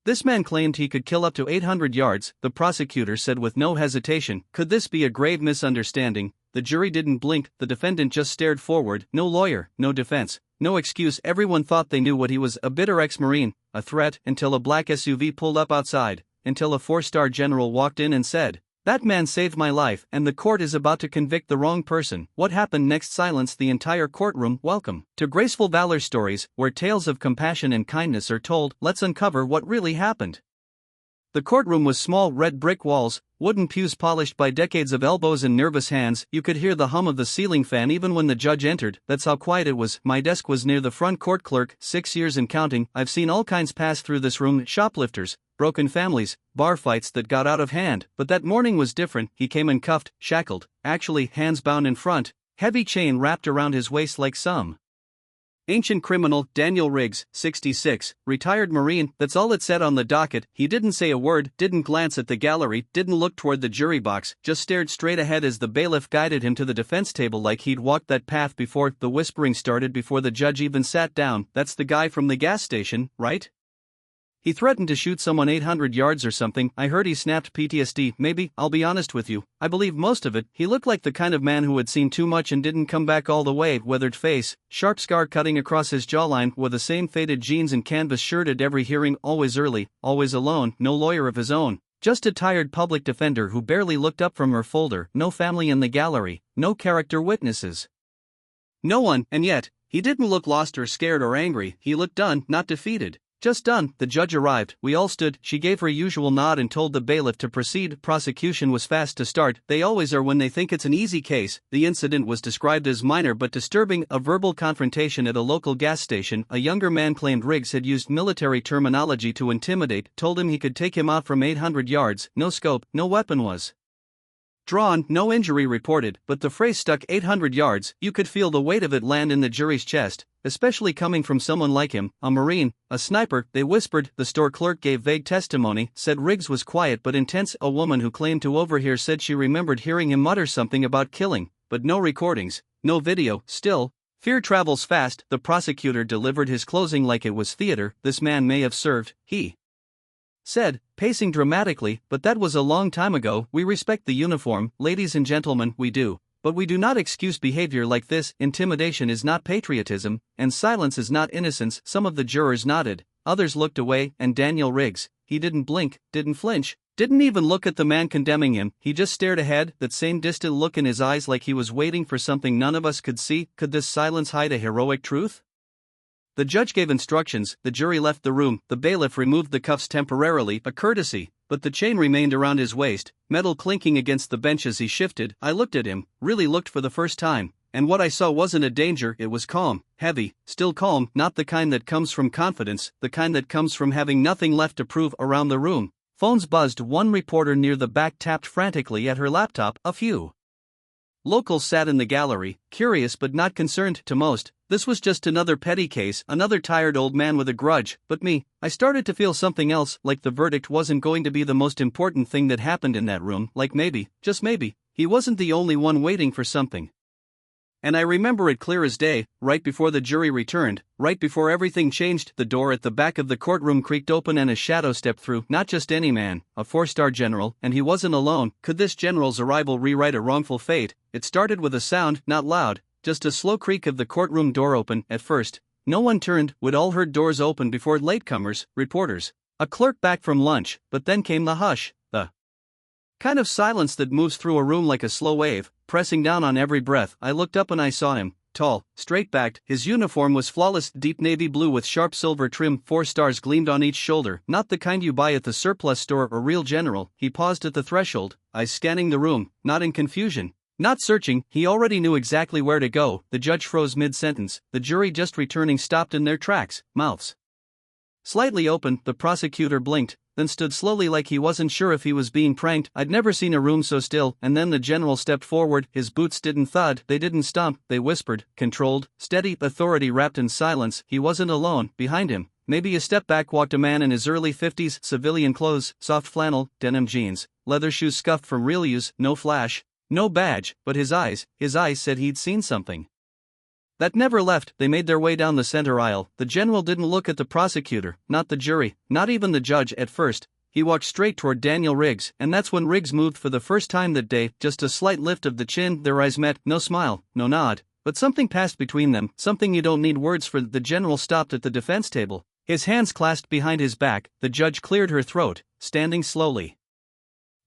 This man claimed he could kill up to 800 yards, the prosecutor said with no hesitation. Could this be a grave misunderstanding? The jury didn't blink, the defendant just stared forward. No lawyer, no defense, no excuse. Everyone thought they knew what he was, a bitter ex-Marine, a threat, until a black SUV pulled up outside, until a four-star general walked in and said, "That man saved my life, and the court is about to convict the wrong person." What happened next silenced the entire courtroom. Welcome to Graceful Valor Stories, where tales of compassion and kindness are told. Let's uncover what really happened. The courtroom was small, red brick walls, wooden pews polished by decades of elbows and nervous hands. You could hear the hum of the ceiling fan even when the judge entered. That's how quiet it was. My desk was near the front. Court clerk, 6 years and counting. I've seen all kinds pass through this room: shoplifters, broken families, bar fights that got out of hand. But that morning was different. He came in cuffed, shackled, actually hands bound in front, heavy chain wrapped around his waist like some ancient criminal. Daniel Riggs, 66, retired Marine. That's all it said on the docket. He didn't say a word, didn't glance at the gallery, didn't look toward the jury box, just stared straight ahead as the bailiff guided him to the defense table like he'd walked that path before. The whispering started before the judge even sat down. "That's the guy from the gas station, right? He threatened to shoot someone 800 yards or something. I heard he snapped. PTSD, maybe. I'll be honest with you, I believe most of it. He looked like the kind of man who had seen too much and didn't come back all the way. Weathered face, sharp scar cutting across his jawline, wore the same faded jeans and canvas shirt at every hearing. Always early, always alone, no lawyer of his own. Just a tired public defender who barely looked up from her folder. No family in the gallery, no character witnesses. No one, and yet, he didn't look lost or scared or angry. He looked done, not defeated. Just done. The judge arrived. We all stood. She gave her usual nod and told the bailiff to proceed. Prosecution was fast to start. They always are when they think it's an easy case. The incident was described as minor but disturbing: a verbal confrontation at a local gas station. A younger man claimed Riggs had used military terminology to intimidate, told him he could take him out from 800 yards. No scope, no weapon was drawn, no injury reported, but the phrase stuck. 800 yards, you could feel the weight of it land in the jury's chest, especially coming from someone like him, a Marine, a sniper. They whispered. The store clerk gave vague testimony, said Riggs was quiet but intense. A woman who claimed to overhear said she remembered hearing him mutter something about killing, but no recordings, no video. Still, fear travels fast. The prosecutor delivered his closing like it was theater. "This man may have served," he said, pacing dramatically, "but that was a long time ago. We respect the uniform, ladies and gentlemen, we do. But we do not excuse behavior like this. Intimidation is not patriotism, and silence is not innocence." Some of the jurors nodded, others looked away, and Daniel Riggs, he didn't blink, didn't flinch, didn't even look at the man condemning him. He just stared ahead, that same distant look in his eyes like he was waiting for something none of us could see. Could this silence hide a heroic truth? The judge gave instructions. The jury left the room. The bailiff removed the cuffs temporarily, a courtesy, but the chain remained around his waist, metal clinking against the bench as he shifted. I looked at him, really looked for the first time, and what I saw wasn't a danger. It was calm, heavy, still calm, not the kind that comes from confidence, the kind that comes from having nothing left to prove. Around the room, phones buzzed. One reporter near the back tapped frantically at her laptop. A few locals sat in the gallery, curious but not concerned. To most, this was just another petty case, another tired old man with a grudge. But me, I started to feel something else, like the verdict wasn't going to be the most important thing that happened in that room, like maybe, just maybe, he wasn't the only one waiting for something. And I remember it clear as day. Right before the jury returned, right before everything changed, the door at the back of the courtroom creaked open and a shadow stepped through. Not just any man, a four-star general, and he wasn't alone. Could this general's arrival rewrite a wrongful fate? It started with a sound, not loud, just a slow creak of the courtroom door open. At first, no one turned. We'd all heard doors open before: latecomers, reporters, a clerk back from lunch. But then came the hush, the kind of silence that moves through a room like a slow wave, pressing down on every breath. I looked up and I saw him, tall, straight-backed. His uniform was flawless, deep navy blue with sharp silver trim. 4 stars gleamed on each shoulder, not the kind you buy at the surplus store. A real general. He paused at the threshold, eyes scanning the room, not in confusion, not searching. He already knew exactly where to go. The judge froze mid-sentence. The jury, just returning, stopped in their tracks, mouths slightly open. The prosecutor blinked, then stood slowly like he wasn't sure if he was being pranked. I'd never seen a room so still. And then the general stepped forward. His boots didn't thud, they didn't stomp, they whispered, controlled, steady authority wrapped in silence. He wasn't alone. Behind him, maybe a step back, walked a man in his early 50s, civilian clothes, soft flannel, denim jeans, leather shoes scuffed from real use. No flash, no badge, but his eyes said he'd seen something. That never left. They made their way down the center aisle. The general didn't look at the prosecutor, not the jury, not even the judge at first. He walked straight toward Daniel Riggs, and that's when Riggs moved for the first time that day, just a slight lift of the chin, their eyes met, no smile, no nod. But something passed between them, something you don't need words for. The general stopped at the defense table, his hands clasped behind his back. The judge cleared her throat, standing slowly.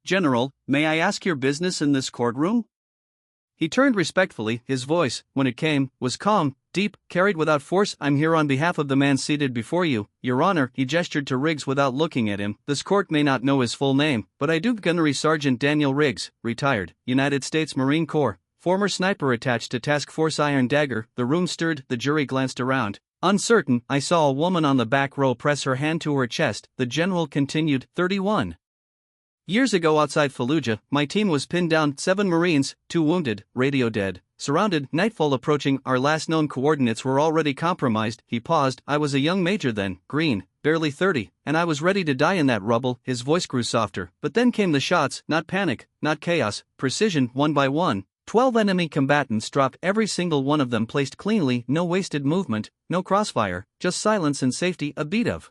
"General, may I ask your business in this courtroom?" He turned respectfully. His voice, when it came, was calm, deep, carried without force. "I'm here on behalf of the man seated before you, Your Honor." He gestured to Riggs without looking at him. "This court may not know his full name, but I do. Gunnery Sergeant Daniel Riggs, retired, United States Marine Corps, former sniper attached to Task Force Iron Dagger." The room stirred. The jury glanced around, uncertain. "I saw a woman on the back row press her hand to her chest," the general continued. 31 years ago outside Fallujah, my team was pinned down, 7 Marines, 2 wounded, radio dead, surrounded, nightfall approaching. Our last known coordinates were already compromised." He paused. "I was a young major then, green, barely 30, and I was ready to die in that rubble." His voice grew softer. "But then came the shots, not panic, not chaos, precision. One by one, 12 enemy combatants dropped, every single one of them placed cleanly, no wasted movement, no crossfire, just silence and safety, a beat of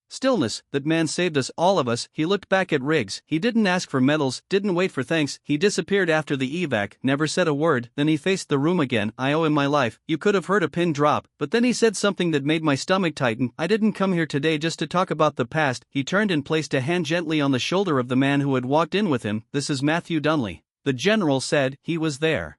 stillness. That man saved us, all of us." He looked back at Riggs. "He didn't ask for medals, didn't wait for thanks. He disappeared after the evac, never said a word." Then he faced the room again. "I owe him my life." You could have heard a pin drop, but then he said something that made my stomach tighten. "I didn't come here today just to talk about the past." He turned and placed a hand gently on the shoulder of the man who had walked in with him. "This is Matthew Dunley." The general said. He was there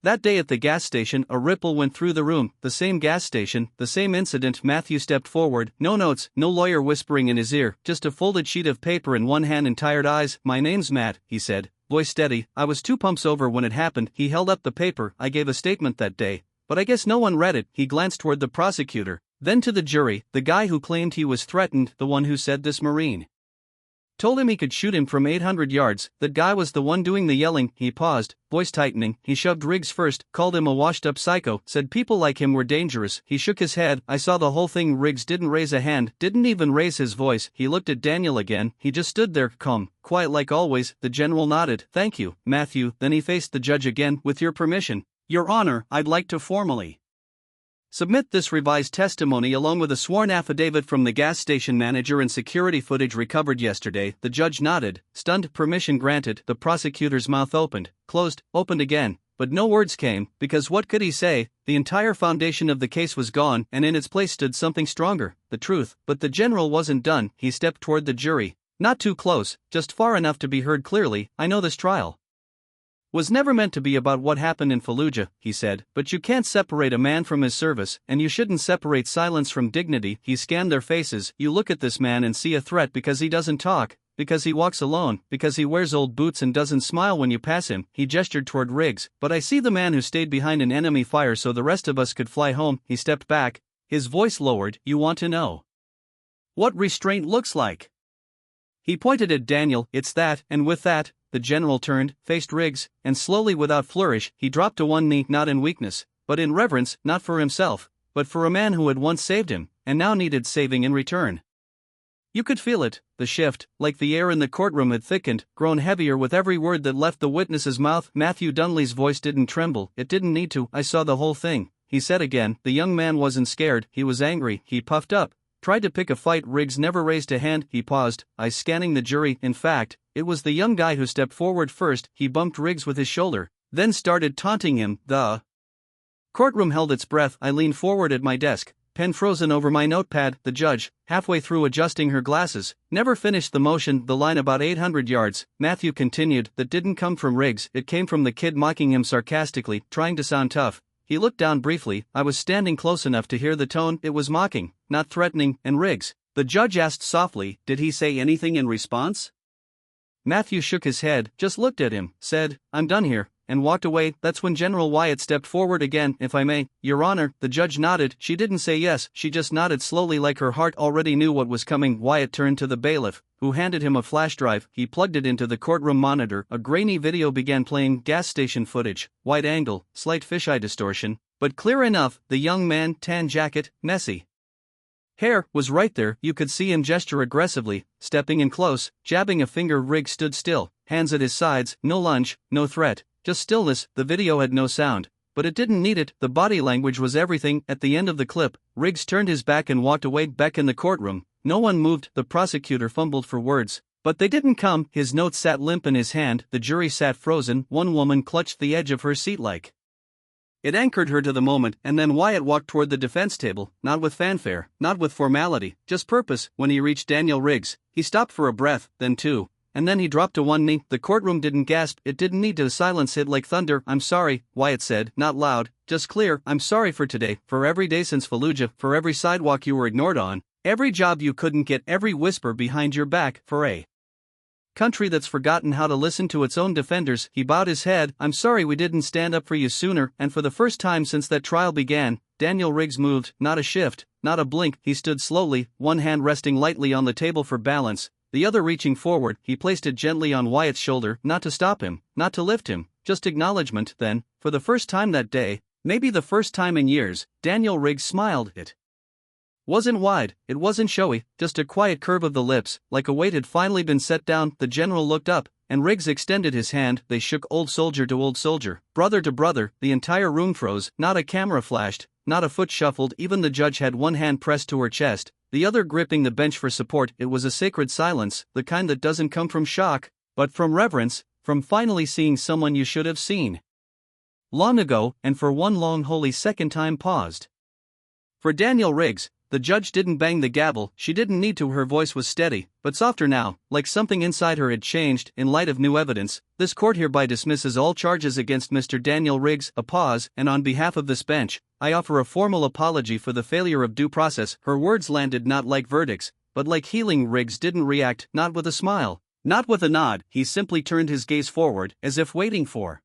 that day at the gas station. A ripple went through the room. The same gas station, the same incident. Matthew stepped forward. No notes, no lawyer whispering in his ear, just a folded sheet of paper in one hand and tired eyes. "My name's Matt," he said, voice steady. "I was 2 pumps over when it happened." He held up the paper. "I gave a statement that day, but I guess no one read it." He glanced toward the prosecutor, then to the jury. "The guy who claimed he was threatened, the one who said this Marine told him he could shoot him from 800 yards, that guy was the one doing the yelling." He paused, voice tightening. "He shoved Riggs first, called him a washed-up psycho, said people like him were dangerous." He shook his head. "I saw the whole thing." Riggs didn't raise a hand, didn't even raise his voice. He looked at Daniel again. He just stood there, calm, quiet like always. The general nodded. "Thank you, Matthew." Then he faced the judge again. "With your permission, Your Honor, I'd like to formally submit this revised testimony along with a sworn affidavit from the gas station manager and security footage recovered yesterday." The judge nodded, stunned. "Permission granted." The prosecutor's mouth opened, closed, opened again, but no words came, because what could he say? The entire foundation of the case was gone, and in its place stood something stronger, the truth. But the general wasn't done. He stepped toward the jury, not too close, just far enough to be heard clearly. "I know this trial was never meant to be about what happened in Fallujah," he said, "but you can't separate a man from his service, and you shouldn't separate silence from dignity." He scanned their faces. "You look at this man and see a threat because he doesn't talk, because he walks alone, because he wears old boots and doesn't smile when you pass him." He gestured toward Riggs. "But I see the man who stayed behind an enemy fire so the rest of us could fly home." He stepped back, his voice lowered. "You want to know what restraint looks like?" He pointed at Daniel. "It's that." And with that, the general turned, faced Riggs, and slowly, without flourish, he dropped to one knee, not in weakness, but in reverence, not for himself, but for a man who had once saved him, and now needed saving in return. You could feel it, the shift, like the air in the courtroom had thickened, grown heavier with every word that left the witness's mouth. Matthew Dunley's voice didn't tremble. It didn't need to. "I saw the whole thing," he said again. The young man wasn't scared, he was angry. He puffed up, tried to pick a fight. Riggs never raised a hand. He paused, eyes scanning the jury. In fact, it was the young guy who stepped forward first. He bumped Riggs with his shoulder, then started taunting him. The courtroom held its breath. I leaned forward at my desk, pen frozen over my notepad. The judge, halfway through adjusting her glasses, never finished the motion. "The line about 800 yards, Matthew continued, that didn't come from Riggs. It came from the kid mocking him sarcastically, trying to sound tough." He looked down briefly. I was standing close enough to hear the tone. It was mocking, not threatening. "And Riggs?" the judge asked softly. "Did he say anything in response?" Matthew shook his head, just looked at him, said, "I'm done here," and walked away. That's when General Wyatt stepped forward again. "If I may, Your Honor." The judge nodded. She didn't say yes, she just nodded slowly like her heart already knew what was coming. Wyatt turned to the bailiff, who handed him a flash drive. He plugged it into the courtroom monitor. A grainy video began playing. Gas station footage, wide angle, slight fisheye distortion, but clear enough. The young man, tan jacket, messy hair, was right there. You could see him gesture aggressively, stepping in close, jabbing a finger. Riggs stood still, hands at his sides. No lunge, no threat, just stillness. The video had no sound, but it didn't need it. The body language was everything. At the end of the clip, Riggs turned his back and walked away. Back in the courtroom, no one moved. The prosecutor fumbled for words, but they didn't come. His notes sat limp in his hand. The jury sat frozen. One woman clutched the edge of her seat like it anchored her to the moment, and then Wyatt walked toward the defense table, not with fanfare, not with formality, just purpose. When he reached Daniel Riggs, he stopped for a breath, then two, and then he dropped to one knee. The courtroom didn't gasp, it didn't need to. Silence hit like thunder. "I'm sorry," Wyatt said, not loud, just clear. "I'm sorry for today, for every day since Fallujah, for every sidewalk you were ignored on, every job you couldn't get, every whisper behind your back, for a country that's forgotten how to listen to its own defenders." He bowed his head. "I'm sorry we didn't stand up for you sooner." And for the first time since that trial began, Daniel Riggs moved, not a shift, not a blink. He stood slowly, one hand resting lightly on the table for balance, the other reaching forward. He placed it gently on Wyatt's shoulder, not to stop him, not to lift him, just acknowledgement. Then, for the first time that day, maybe the first time in years, Daniel Riggs smiled. It wasn't wide, it wasn't showy, just a quiet curve of the lips, like a weight had finally been set down. The general looked up, and Riggs extended his hand. They shook, old soldier to old soldier, brother to brother. The entire room froze, not a camera flashed, not a foot shuffled. Even the judge had one hand pressed to her chest, the other gripping the bench for support. It was a sacred silence, the kind that doesn't come from shock, but from reverence, from finally seeing someone you should have seen long ago, and for one long holy second time paused. For Daniel Riggs, the judge didn't bang the gavel. She didn't need to. Her voice was steady, but softer now, like something inside her had changed. "In light of new evidence, this court hereby dismisses all charges against Mr. Daniel Riggs." A pause, and on behalf of this bench, I offer a formal apology for the failure of due process. Her words landed not like verdicts, but like healing. Riggs didn't react, not with a smile, not with a nod. He simply turned his gaze forward, as if waiting for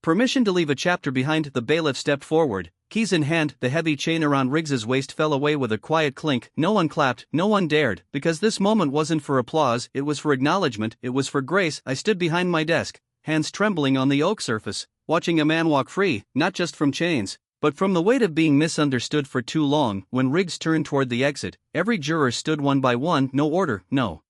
permission to leave a chapter behind. The bailiff stepped forward, keys in hand. The heavy chain around Riggs's waist fell away with a quiet clink. No one clapped, no one dared, because this moment wasn't for applause, it was for acknowledgement, it was for grace. I stood behind my desk, hands trembling on the oak surface, watching a man walk free, not just from chains, but from the weight of being misunderstood for too long. When Riggs turned toward the exit, every juror stood one by one. No order, no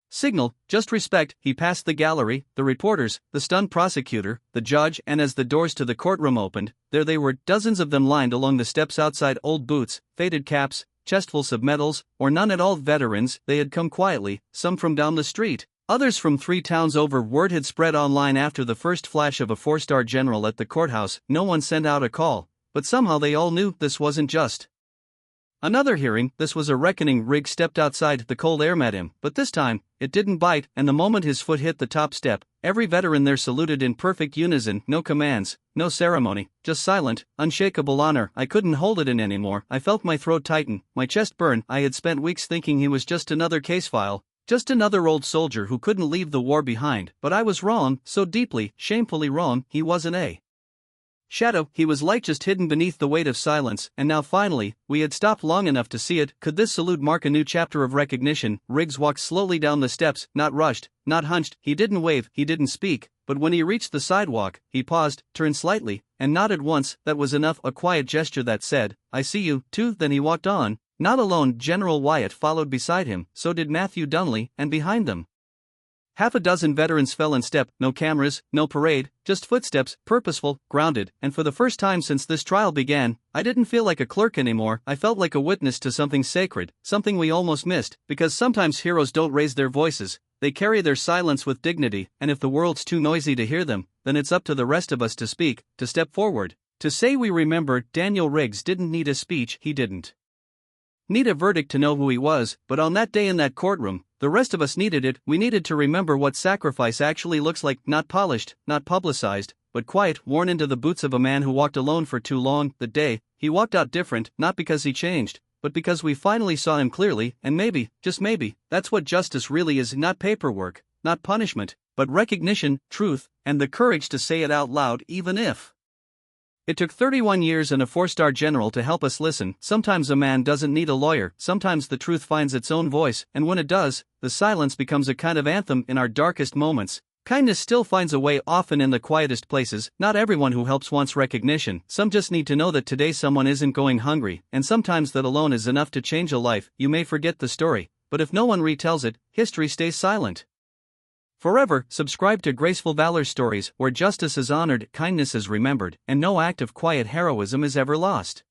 signal, just respect. He passed the gallery, the reporters, the stunned prosecutor, the judge, and as the doors to the courtroom opened, there they were, dozens of them lined along the steps outside. Old boots, faded caps, chestfuls of medals, or none at all. Veterans. They had come quietly, some from down the street, others from 3 towns over. Word had spread online after the first flash of a 4-star general at the courthouse. No one sent out a call, but somehow they all knew this wasn't just another hearing, this was a reckoning. Riggs stepped outside. The cold air met him, but this time, it didn't bite, and the moment his foot hit the top step, every veteran there saluted in perfect unison. No commands, no ceremony, just silent, unshakable honor. I couldn't hold it in anymore. I felt my throat tighten, my chest burn. I had spent weeks thinking he was just another case file, just another old soldier who couldn't leave the war behind, but I was wrong, so deeply, shamefully wrong. He wasn't a shadow, he was light just hidden beneath the weight of silence, and now finally, we had stopped long enough to see it. Could this salute mark a new chapter of recognition? Riggs walked slowly down the steps, not rushed, not hunched. He didn't wave, he didn't speak, but when he reached the sidewalk, he paused, turned slightly, and nodded once. That was enough, a quiet gesture that said, "I see you, too." Then he walked on, not alone. General Wyatt followed beside him, so did Matthew Dunley, and behind them, half a dozen veterans fell in step. No cameras, no parade, just footsteps, purposeful, grounded, and for the first time since this trial began, I didn't feel like a clerk anymore. I felt like a witness to something sacred, something we almost missed, because sometimes heroes don't raise their voices, they carry their silence with dignity, and if the world's too noisy to hear them, then it's up to the rest of us to speak, to step forward, to say we remember. Daniel Riggs didn't need a speech, he didn't need a verdict to know who he was, but on that day in that courtroom, the rest of us needed it. We needed to remember what sacrifice actually looks like, not polished, not publicized, but quiet, worn into the boots of a man who walked alone for too long. The day he walked out different, not because he changed, but because we finally saw him clearly. And maybe, just maybe, that's what justice really is, not paperwork, not punishment, but recognition, truth, and the courage to say it out loud even if it took 31 years and a 4-star general to help us listen. Sometimes a man doesn't need a lawyer, sometimes the truth finds its own voice, and when it does, the silence becomes a kind of anthem in our darkest moments. Kindness still finds a way, often in the quietest places. Not everyone who helps wants recognition, some just need to know that today someone isn't going hungry, and sometimes that alone is enough to change a life. You may forget the story, but if no one retells it, history stays silent. Forever, subscribe to Graceful Valor Stories, where justice is honored, kindness is remembered, and no act of quiet heroism is ever lost.